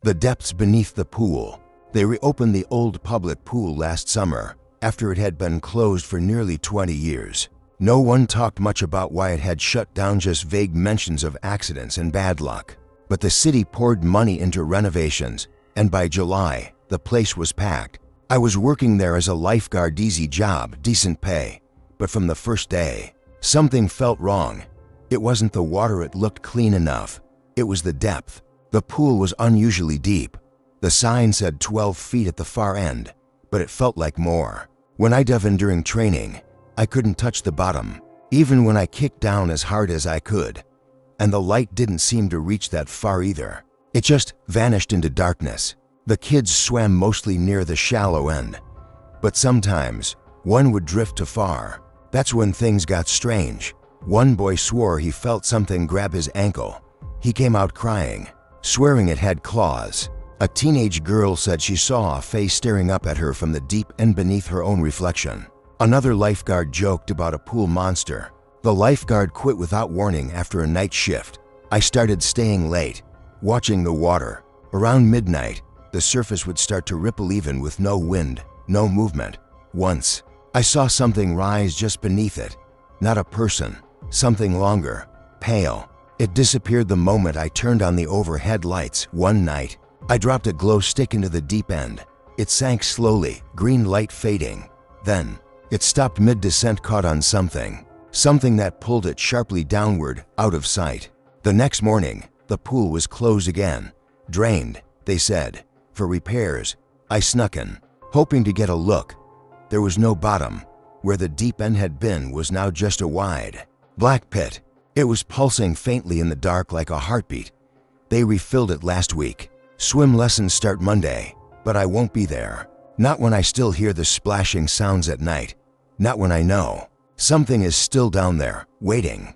The depths beneath the pool. They reopened the old public pool last summer, after it had been closed for nearly 20 years. No one talked much about why it had shut down, just vague mentions of accidents and bad luck. But the city poured money into renovations, and by July, the place was packed. I was working there as a lifeguard, easy job, decent pay. But from the first day, something felt wrong. It wasn't the water, it looked clean enough. It was the depth. The pool was unusually deep. The sign said 12 feet at the far end, but it felt like more. When I dove in during training, I couldn't touch the bottom, even when I kicked down as hard as I could. And the light didn't seem to reach that far either. It just vanished into darkness. The kids swam mostly near the shallow end, but sometimes one would drift too far. That's when things got strange. One boy swore he felt something grab his ankle. He came out crying, swearing it had claws. A teenage girl said she saw a face staring up at her from the deep end beneath her own reflection. Another lifeguard joked about a pool monster. The lifeguard quit without warning after a night shift. I started staying late, watching the water. Around midnight, the surface would start to ripple even with no wind, no movement. Once, I saw something rise just beneath it. Not a person, something longer, pale. It disappeared the moment I turned on the overhead lights. One night, I dropped a glow stick into the deep end. It sank slowly, green light fading. Then, it stopped mid-descent, caught on something that pulled it sharply downward, out of sight. The next morning, the pool was closed again. Drained, they said, for repairs. I snuck in, hoping to get a look. There was no bottom. Where the deep end had been was now just a wide, black pit. It was pulsing faintly in the dark like a heartbeat. They refilled it last week. Swim lessons start Monday, but I won't be there. Not when I still hear the splashing sounds at night. Not when I know something is still down there, waiting.